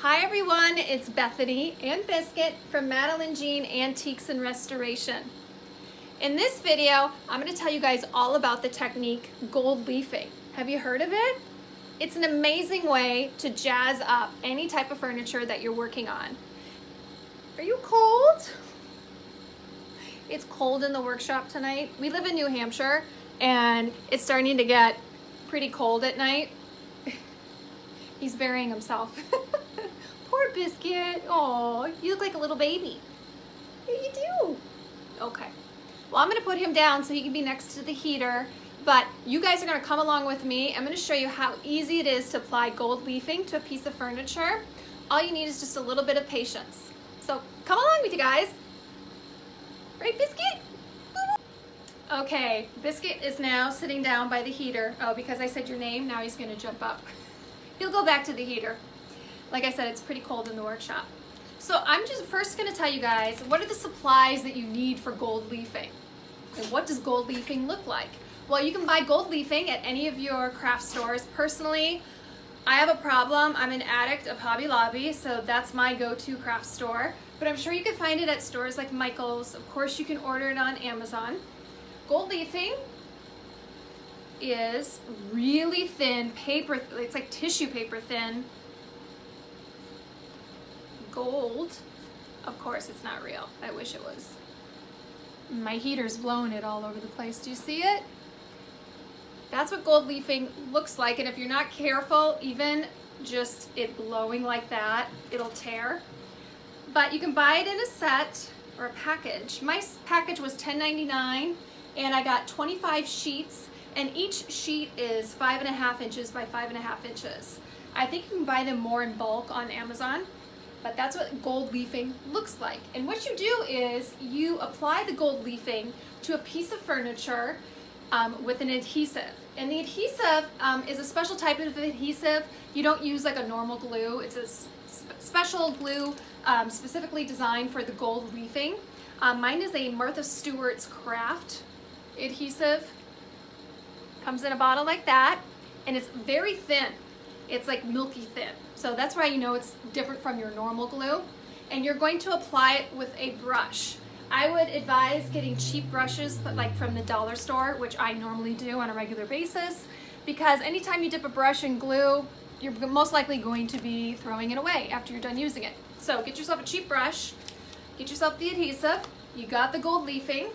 Hi everyone, it's Bethany and Biscuit from Madeline Jean Antiques and Restoration. In this video, I'm going to tell you guys all about the technique gold leafing. Have you heard of it? It's an amazing way to jazz up any type of furniture that you're working on. Are you cold? It's cold in the workshop tonight. We live in New Hampshire and it's starting to get pretty cold at night. He's burying himself. Poor Biscuit. Oh, you look like a little baby. Yeah, you do. Okay. Well, I'm going to put him down so he can be next to the heater, but you guys are going to come along with me. I'm going to show you how easy it is to apply gold leafing to a piece of furniture. All you need is just a little bit of patience. So come along with you guys. Right, Biscuit? Okay, Biscuit is now sitting down by the heater. Oh, because I said your name, now he's going to jump up. He'll go back to the heater. Like I said, it's pretty cold in the workshop. So I'm just first going to tell you guys, what are the supplies that you need for gold leafing? And what does gold leafing look like? Well, you can buy gold leafing at any of your craft stores. Personally, I have a problem. I'm an addict of Hobby Lobby, so that's my go-to craft store. But I'm sure you can find it at stores like Michael's. Of course, you can order it on Amazon. Gold leafing is really thin paper. It's like tissue paper thin. Gold, of course it's not real. I wish it was. My heater's blowing it all over the place. Do you see it? That's what gold leafing looks like, and if you're not careful, even just it blowing like that, it'll tear. But you can buy it in a set or a package. My package was $10.99 and I got 25 sheets, and each sheet is 5.5 inches by 5.5 inches. I think you can buy them more in bulk on Amazon. But that's what gold leafing looks like. And what you do is you apply the gold leafing to a piece of furniture with an adhesive. And the adhesive is a special type of adhesive. You don't use like a normal glue. It's a special glue specifically designed for the gold leafing. Mine is a Martha Stewart's Craft adhesive. Comes in a bottle like that, and it's very thin. It's like milky thin. So that's why you know it's different from your normal glue. And you're going to apply it with a brush. I would advise getting cheap brushes like from the dollar store, which I normally do on a regular basis, because anytime you dip a brush in glue, you're most likely going to be throwing it away after you're done using it. So get yourself a cheap brush, get yourself the adhesive, you got the gold leafing.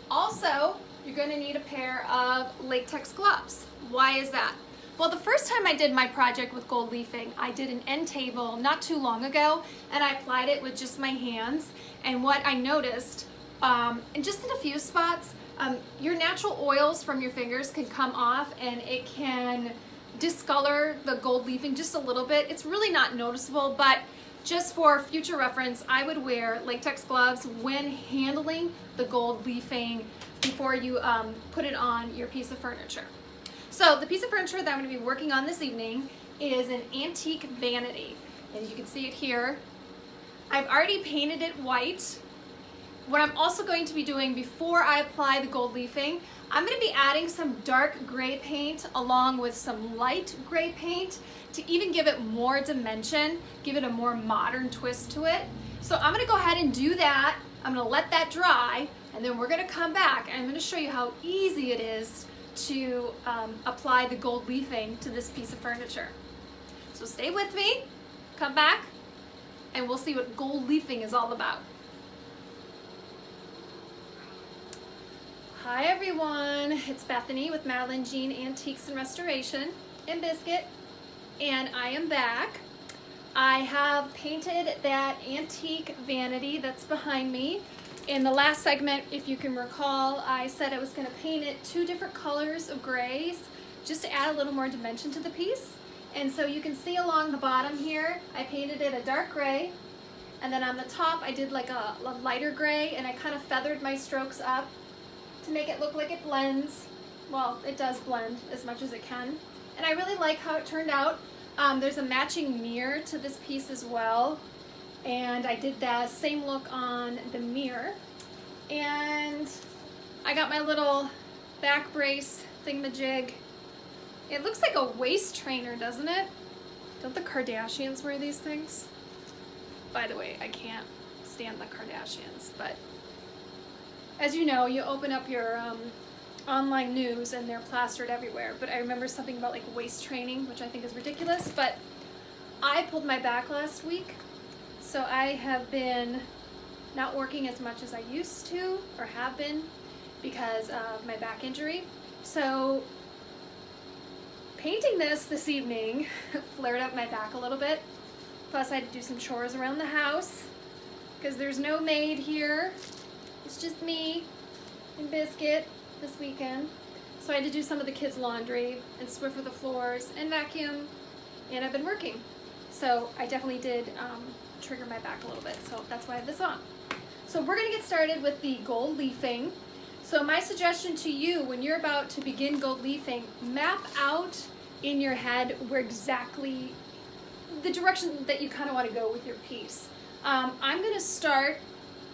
Also, you're going to need a pair of latex gloves. Why is that? Well, the first time I did my project with gold leafing, I did an end table not too long ago, and I applied it with just my hands. And what I noticed, and just in a few spots, your natural oils from your fingers can come off, and it can discolor the gold leafing just a little bit. It's really not noticeable, but just for future reference, I would wear latex gloves when handling the gold leafing before you put it on your piece of furniture. So the piece of furniture that I'm going to be working on this evening is an antique vanity. As you can see it here, I've already painted it white. What I'm also going to be doing before I apply the gold leafing, I'm going to be adding some dark gray paint along with some light gray paint to even give it more dimension, give it a more modern twist to it. So I'm going to go ahead and do that. I'm going to let that dry, and then we're going to come back and I'm going to show you how easy it is to apply the gold leafing to this piece of furniture. So stay with me, come back, and we'll see what gold leafing is all about. Hi everyone, it's Bethany with Madeline Jean Antiques and Restoration and Biscuit, and I am back. I have painted that antique vanity that's behind me. In the last segment, if you can recall, I said I was going to paint it 2 different colors of grays just to add a little more dimension to the piece. And so you can see along the bottom here, I painted it a dark gray, and then on the top I did like a lighter gray, and I kind of feathered my strokes up to make it look like it blends. Well, it does blend as much as it can. And I really like how it turned out. There's a matching mirror to this piece as well. And I did that same look on the mirror, and I got my little back brace thingamajig. It looks like a waist trainer, doesn't it? Don't the Kardashians wear these things? By the way, I can't stand the Kardashians, but as you know, you open up your online news and they're plastered everywhere. But I remember something about like waist training, which I think is ridiculous, but I pulled my back last week, so I have been not working as much as I used to or have been because of my back injury. So painting this evening flared up my back a little bit. Plus I had to do some chores around the house because there's no maid here. It's just me and Biscuit this weekend. So I had to do some of the kids' laundry and Swiffer the floors and vacuum, and I've been working. So I definitely did trigger my back a little bit, so that's why I have this on. So we're gonna get started with the gold leafing. So my suggestion to you, when you're about to begin gold leafing, map out in your head where exactly the direction that you kind of want to go with your piece. I'm going to start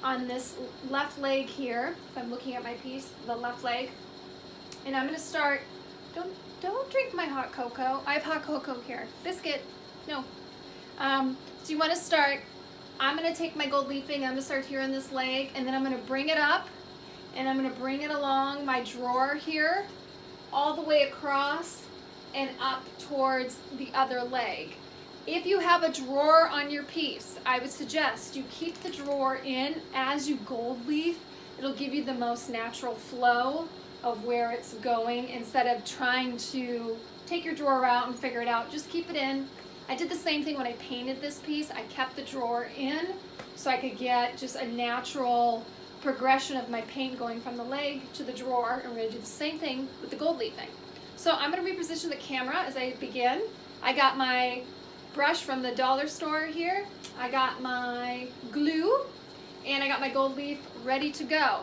on this left leg here. If I'm looking at my piece, the left leg, and I'm going to start. Don't drink my hot cocoa. I have hot cocoa here. Biscuit, no. So you want to start. I'm going to take my gold leafing. I'm going to start here on this leg, and then I'm going to bring it up. And I'm going to bring it along my drawer here, all the way across and up towards the other leg. If you have a drawer on your piece, I would suggest you keep the drawer in as you gold leaf. It'll give you the most natural flow of where it's going instead of trying to take your drawer out and figure it out. Just keep it in. I did the same thing when I painted this piece. I kept the drawer in so I could get just a natural progression of my paint going from the leg to the drawer, and we're going to do the same thing with the gold leafing. So I'm going to reposition the camera as I begin. I got my brush from the dollar store here, I got my glue, and I got my gold leaf ready to go.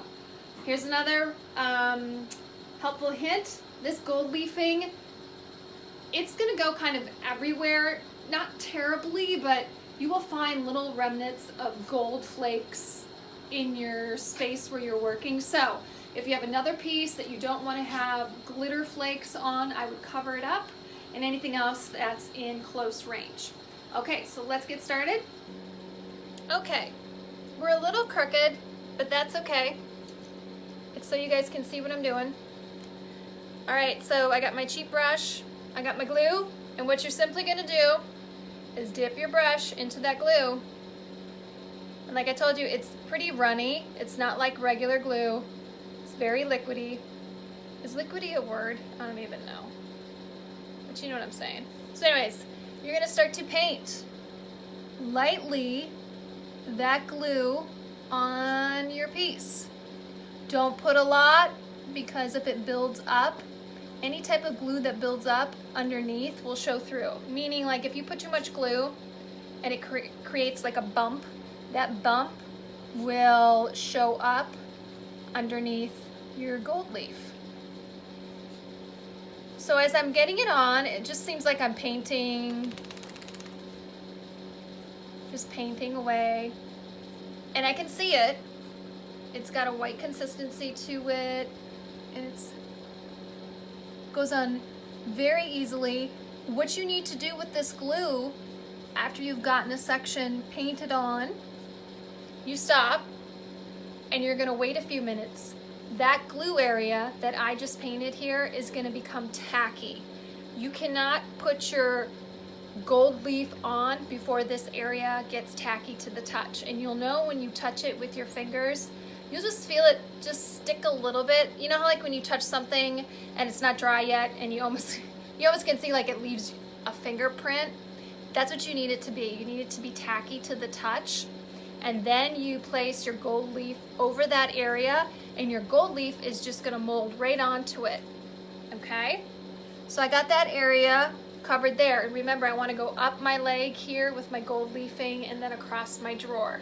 Here's another helpful hint. This gold leafing, it's going to go kind of everywhere, not terribly, but you will find little remnants of gold flakes in your space where you're working. So if you have another piece that you don't want to have glitter flakes on, I would cover it up, and anything else that's in close range. Okay, so let's get started. Okay, we're a little crooked, but that's okay. It's so you guys can see what I'm doing. All right, so I got my cheap brush, I got my glue, and what you're simply gonna do is dip your brush into that glue. And like I told you, it's pretty runny. It's not like regular glue. It's very liquidy. Is liquidy a word? I don't even know. But you know what I'm saying. So anyways, you're gonna start to paint lightly that glue on your piece. Don't put a lot, because if it builds up, any type of glue that builds up underneath will show through. Meaning, like if you put too much glue and it creates like a bump, that bump will show up underneath your gold leaf. So as I'm getting it on, it just seems like I'm painting, just painting away. And I can see it. It's got a white consistency to it, and it goes on very easily. What you need to do with this glue, after you've gotten a section painted on, you stop and you're gonna wait a few minutes. That glue area that I just painted here is gonna become tacky. You cannot put your gold leaf on before this area gets tacky to the touch. And you'll know when you touch it with your fingers, you'll just feel it just stick a little bit. You know how like when you touch something and it's not dry yet and you almost can see like it leaves a fingerprint? That's what you need it to be. You need it to be tacky to the touch. And then you place your gold leaf over that area, and your gold leaf is just gonna mold right onto it, okay? So I got that area covered there. And remember, I wanna go up my leg here with my gold leafing and then across my drawer.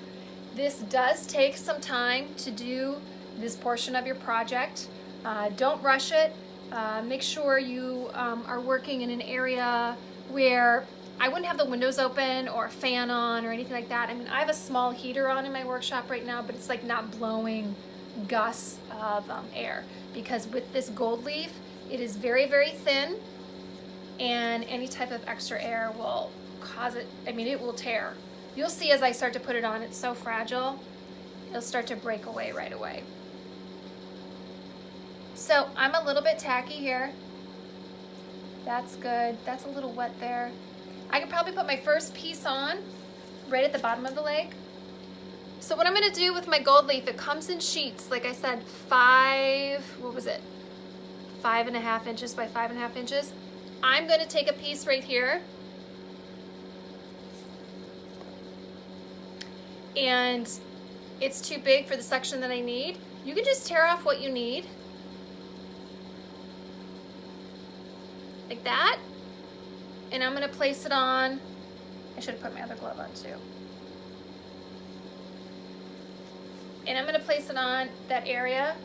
This does take some time to do this portion of your project. Don't rush it. Make sure you are working in an area where I wouldn't have the windows open or a fan on or anything like that. I mean, I have a small heater on in my workshop right now, but it's like not blowing gusts of air, because with this gold leaf, it is very, very thin, and any type of extra air will cause it, I mean, it will tear. You'll see as I start to put it on, it's so fragile, it'll start to break away right away. So I'm a little bit tacky here. That's good. That's a little wet there. I could probably put my first piece on right at the bottom of the leg. So what I'm gonna do with my gold leaf, it comes in sheets, like I said, 5.5 inches by 5.5 inches. I'm gonna take a piece right here and it's too big for the section that I need. You can just tear off what you need. Like that. And I'm gonna place it on, I should have put my other glove on too. And I'm gonna place it on that area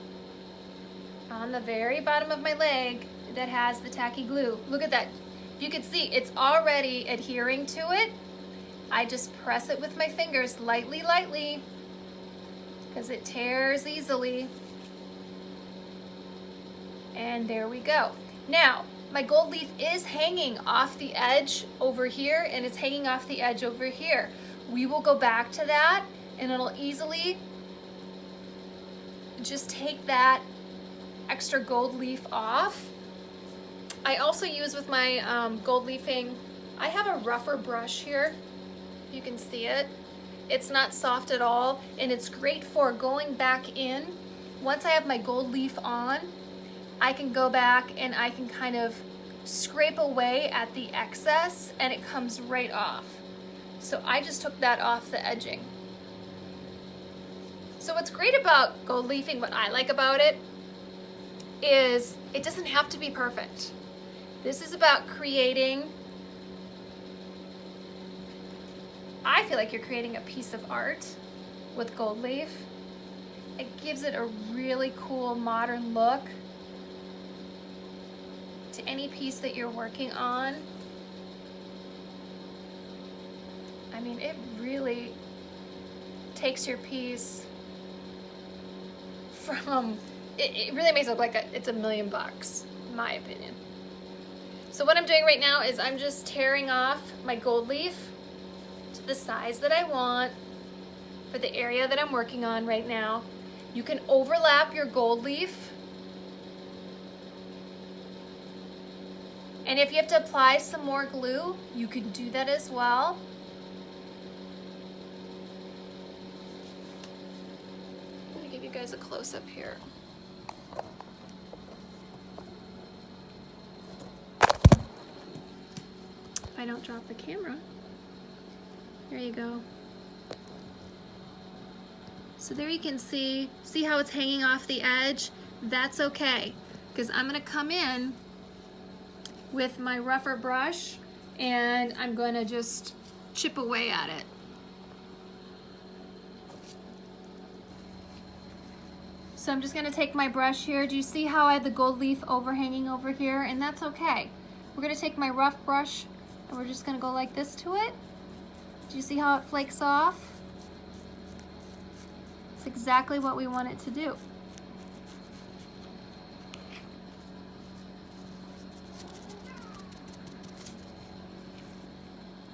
on the very bottom of my leg that has the tacky glue. Look at that. If you can see, it's already adhering to it. I just press it with my fingers lightly, lightly, because it tears easily. And there we go. Now, my gold leaf is hanging off the edge over here, and it's hanging off the edge over here. We will go back to that, and it'll easily just take that extra gold leaf off. I also use with my gold leafing, I have a rougher brush here. You can see it. It's not soft at all, and it's great for going back in. Once I have my gold leaf on, I can go back and I can kind of scrape away at the excess and it comes right off. So I just took that off the edging. So what's great about gold leafing, what I like about it, is it doesn't have to be perfect. This is about creating, I feel like you're creating a piece of art with gold leaf. It gives it a really cool modern look to any piece that you're working on. I mean, it really takes your piece from, it really makes it look like it's $1 million, in my opinion. So what I'm doing right now is I'm just tearing off my gold leaf to the size that I want for the area that I'm working on right now. You can overlap your gold leaf. And if you have to apply some more glue, you can do that as well. Let me give you guys a close-up here. If I don't drop the camera. There you go. So there you can see how it's hanging off the edge? That's okay, because I'm gonna come in with my rougher brush and I'm gonna just chip away at it. So I'm just gonna take my brush here. Do you see how I had the gold leaf overhanging over here? And that's okay. We're gonna take my rough brush and we're just gonna go like this to it. Do you see how it flakes off? It's exactly what we want it to do.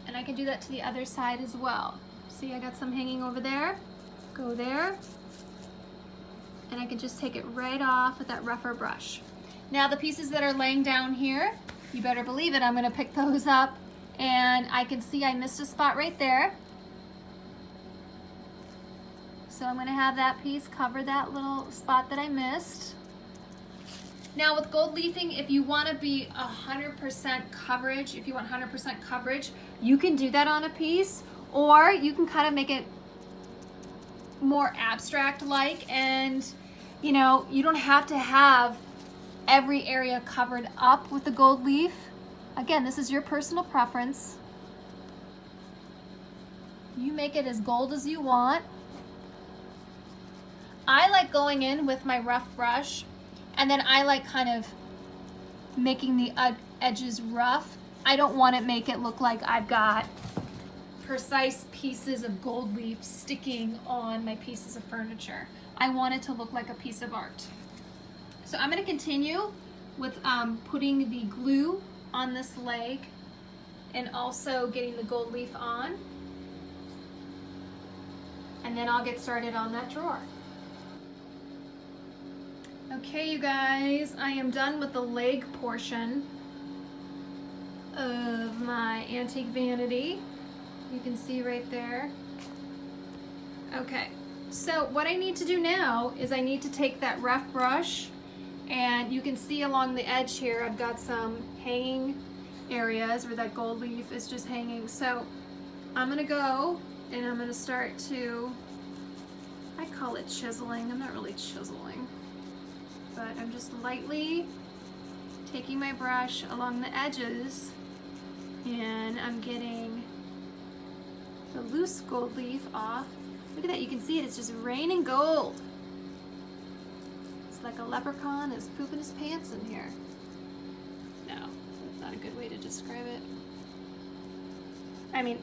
And I can do that to the other side as well. See, I got some hanging over there. Go there. And I can just take it right off with that rougher brush. Now the pieces that are laying down here, you better believe it, I'm gonna pick those up, and I can see I missed a spot right there. So I'm gonna have that piece cover that little spot that I missed. Now with gold leafing, if you wanna be 100% coverage, if you want 100% coverage, you can do that on a piece, or you can kind of make it more abstract-like, and you know, you don't have to have every area covered up with the gold leaf. Again, this is your personal preference. You make it as gold as you want. I like going in with my rough brush, and then I like kind of making the edges rough. I don't want to make it look like I've got precise pieces of gold leaf sticking on my pieces of furniture. I want it to look like a piece of art. So I'm going to continue with putting the glue on this leg and also getting the gold leaf on. And then I'll get started on that drawer. Okay, you guys, I am done with the leg portion of my antique vanity. You can see right there. Okay, so what I need to do now is I need to take that rough brush, and you can see along the edge here I've got some hanging areas where that gold leaf is just hanging. So I'm gonna go and I'm gonna start to, I call it chiseling. I'm not really chiseling, but I'm just lightly taking my brush along the edges, and I'm getting the loose gold leaf off. Look at that, you can see it, it's just raining gold. It's like a leprechaun is pooping his pants in here. No, that's not a good way to describe it. I mean,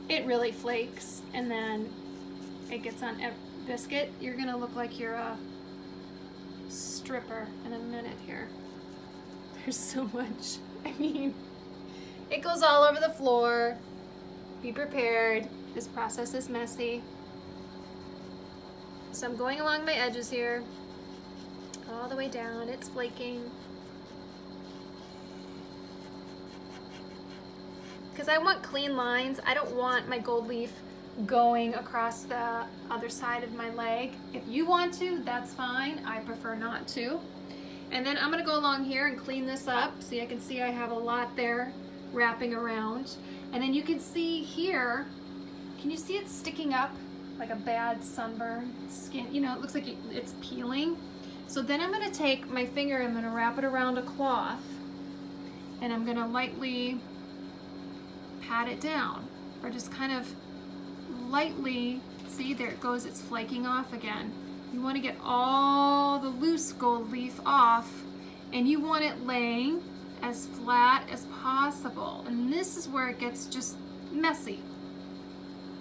it really flakes, and then it gets on biscuit. You're gonna look like you're a stripper in a minute here. There's so much. I mean, it goes all over the floor. Be prepared. This process is messy. So I'm going along my edges here, all the way down. It's flaking. Because I want clean lines. I don't want my gold leaf going across the other side of my leg. If you want to, that's fine. I prefer not to. And then I'm gonna go along here and clean this up. See, I can see I have a lot there wrapping around. And then you can see here, can you see it sticking up like a bad sunburn skin? You know, it looks like it's peeling. So then I'm gonna take my finger, I'm gonna wrap it around a cloth, and I'm gonna lightly pat it down, or just kind of lightly, see, there it goes, it's flaking off again. You wanna get all the loose gold leaf off, and you want it laying as flat as possible. And this is where it gets just messy.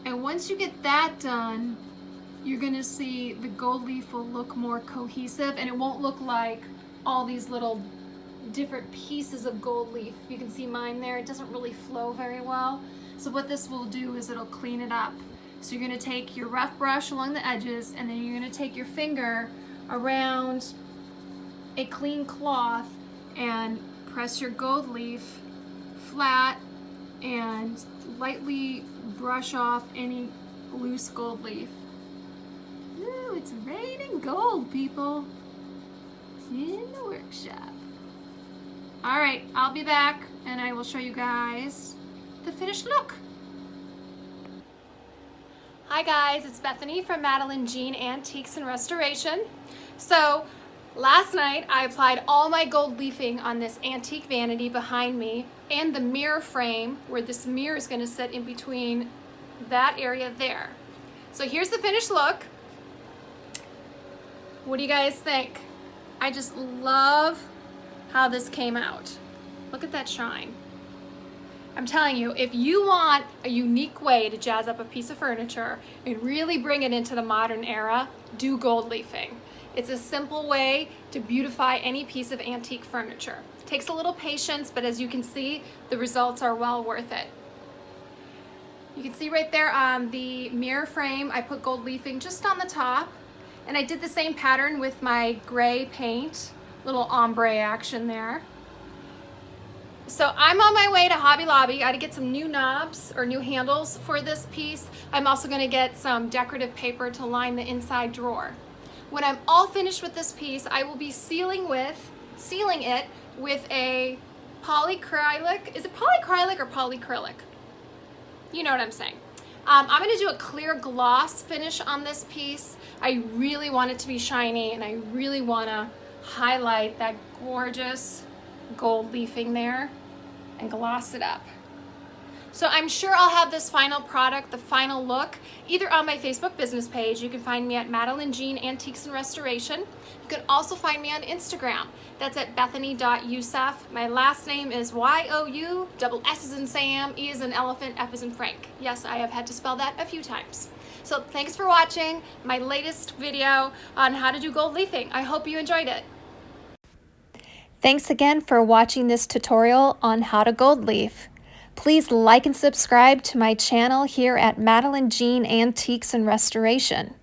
And once you get that done, you're gonna see the gold leaf will look more cohesive, and it won't look like all these little different pieces of gold leaf. You can see mine there, it doesn't really flow very well. So what this will do is it'll clean it up. So you're gonna take your rough brush along the edges, and then you're gonna take your finger around a clean cloth and press your gold leaf flat and lightly brush off any loose gold leaf. Ooh, it's raining gold, people, in the workshop. All right, I'll be back and I will show you guys the finished look. Hi guys, it's Bethany from Madeline Jean Antiques and Restoration. So last night I applied all my gold leafing on this antique vanity behind me and the mirror frame where this mirror is going to sit in between that area there. So here's the finished look. What do you guys think? I just love how this came out. Look at that shine. I'm telling you, if you want a unique way to jazz up a piece of furniture and really bring it into the modern era, do gold leafing. It's a simple way to beautify any piece of antique furniture. It takes a little patience, but as you can see, the results are well worth it. You can see right there on the mirror frame, I put gold leafing just on the top, and I did the same pattern with my gray paint, little ombre action there. So I'm on my way to Hobby Lobby. Got to get some new knobs or new handles for this piece. I'm also going to get some decorative paper to line the inside drawer. When I'm all finished with this piece, I will be sealing it with a polyacrylic. Is it polyacrylic or polyacrylic? You know what I'm saying. I'm going to do a clear gloss finish on this piece. I really want it to be shiny, and I really want to highlight that gorgeous gold leafing there and gloss it up. So I'm sure I'll have this final product, the final look, either on my Facebook business page. You can find me at Madeline Jean Antiques and Restoration. You can also find me on Instagram. That's at bethany.yousef. My last name is Y-O-U, double S as in Sam, E as in elephant, F as in Frank. Yes, I have had to spell that a few times. So thanks for watching my latest video on how to do gold leafing. I hope you enjoyed it. Thanks again for watching this tutorial on how to gold leaf. Please like and subscribe to my channel here at Madeline Jean Antiques and Restoration.